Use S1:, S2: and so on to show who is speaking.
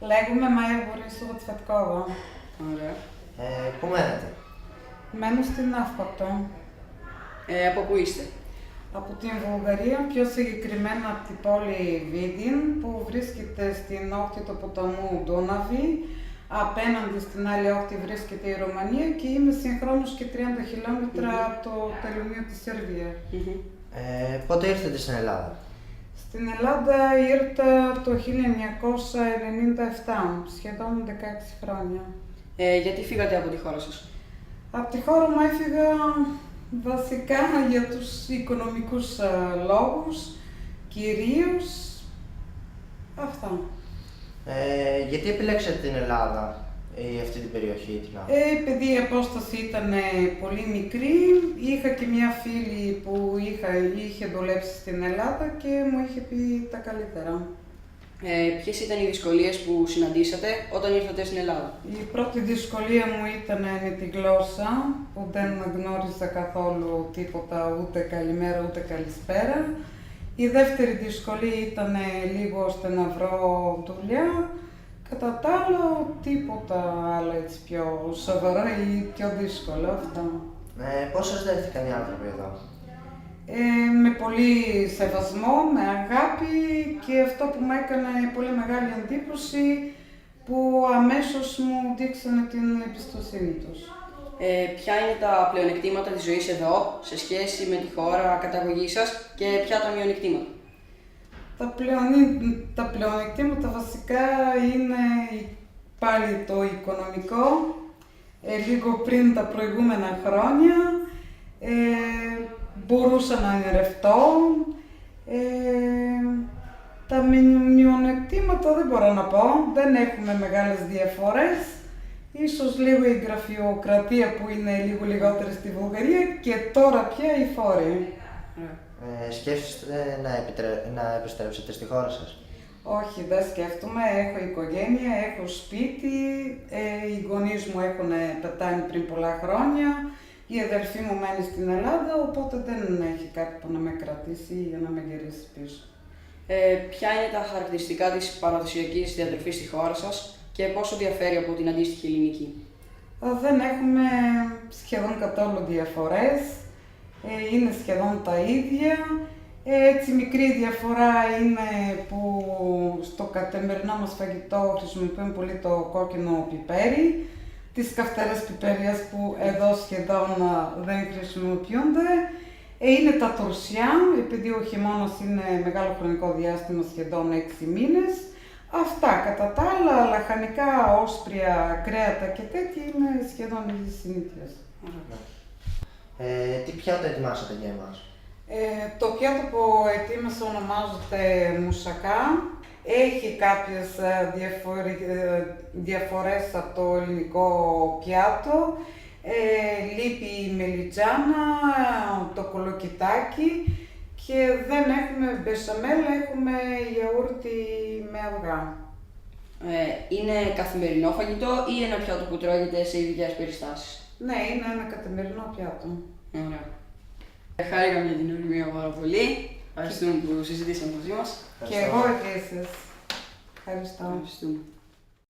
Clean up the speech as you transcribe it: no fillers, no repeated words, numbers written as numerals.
S1: Λέγομαι Μάια Βορίσου Τσφατκόβα.
S2: Ωραία.
S3: Πού μένετε?
S1: Μένω στην Αύπακτο.
S2: Από πού είστε?
S1: Από την Βουλγαρία, πιο συγκεκριμένα από την πόλη Βίδιν, που βρίσκεται στην όχθη του ποταμού Ντούναβη. Απέναντι στην άλλη όχθη βρίσκεται η Ρουμανία και είναι συγχρόνως και 30 χιλιόμετρα από το τελωνείο της Σερβίας.
S3: Πότε ήρθατε στην Ελλάδα?
S1: Στην Ελλάδα ήρθα το 1997, σχεδόν 16 χρόνια.
S2: Γιατί φύγατε από τη χώρα σας?
S1: Από τη χώρα μου έφυγα βασικά για τους οικονομικούς λόγους, κυρίως αυτά.
S3: Γιατί επιλέξατε την Ελλάδα ή αυτή την περιοχή, την Αύπακτο?
S1: Επειδή η απόσταση ήταν πολύ μικρή, είχα και μια φίλη που είχε δουλέψει στην Ελλάδα και μου είχε πει τα καλύτερα.
S2: Ποιες ήταν οι δυσκολίες που συναντήσατε όταν ήρθατε στην Ελλάδα?
S1: Η πρώτη δυσκολία μου ήταν με τη γλώσσα, που δεν γνώριζα καθόλου τίποτα, ούτε καλημέρα ούτε καλησπέρα. Η δεύτερη δυσκολία ήταν λίγο ώστε να βρω δουλειά. Κατά τα άλλα, τίποτα άλλο έτσι πιο σοβαρό ή πιο δύσκολο αυτό.
S3: Πώς σας δέχτηκαν οι άνθρωποι εδώ?
S1: Με πολύ σεβασμό, με αγάπη και αυτό που μου έκανε πολύ μεγάλη εντύπωση, που αμέσως μου δείξανε την εμπιστοσύνη τους.
S2: Ποια είναι τα πλεονεκτήματα της ζωής εδώ σε σχέση με τη χώρα καταγωγής σας και ποια τα μειονεκτήματα?
S1: Τα πλεονεκτήματα βασικά είναι πάλι το οικονομικό, λίγο πριν τα προηγούμενα χρόνια. Μπορούσα να ονειρευτώ. Τα μειονεκτήματα δεν μπορώ να πω, δεν έχουμε μεγάλες διαφορές. Ίσως λίγο η γραφειοκρατία που είναι λίγο λιγότερη στη Βουλγαρία και τώρα πια οι φόροι.
S3: Σκέφτεστε να επιστρέψετε στη χώρα σας?
S1: Όχι, δεν σκέφτομαι. Έχω οικογένεια, έχω σπίτι, οι γονείς μου έχουν πεθάνει πριν πολλά χρόνια, η αδερφή μου μένει στην Ελλάδα, οπότε δεν έχει κάτι που να με κρατήσει για να με γυρίσει πίσω.
S2: Ποια είναι τα χαρακτηριστικά της παραδοσιακής διατροφής στη χώρα σας και πόσο διαφέρει από την αντίστοιχη ελληνική?
S1: Δεν έχουμε σχεδόν καθόλου διαφορές, είναι σχεδόν τα ίδια. Έτσι μικρή διαφορά είναι που στο καθημερινό μας φαγητό χρησιμοποιούμε πολύ το κόκκινο πιπέρι, τις καυτερές πιπέριες που εδώ σχεδόν δεν χρησιμοποιούνται. Είναι τα τουρσιά, επειδή ο χειμώνας είναι μεγάλο χρονικό διάστημα, σχεδόν 6 μήνες. Αυτά, κατά τα άλλα, λαχανικά, όσπρια, κρέατα και τέτοια είναι σχεδόν οι συνήθειες.
S3: Τι πιάτα ετοιμάσατε για εμάς?
S1: Το πιάτο που ετοίμασα ονομάζεται μουσακά. Έχει κάποιες διαφορές από το ελληνικό πιάτο. Λείπει η μελιτζάνα, το κολοκυτάκι και δεν έχουμε μπεσαμέλ, έχουμε γιαούρτι με αυγά.
S2: Είναι καθημερινό φαγητό ή ένα πιάτο που τρώγεται σε ειδικές περιστάσεις?
S1: Ναι, είναι ένα καθημερινό πιάτο.
S2: Ωραία. Χάρηκα για την οριμία πάρα πολύ. Ευχαριστούμε που συζητήσαμε μαζί μας.
S1: Και εγώ επίσης. Ευχαριστώ.
S2: Ευχαριστούμε.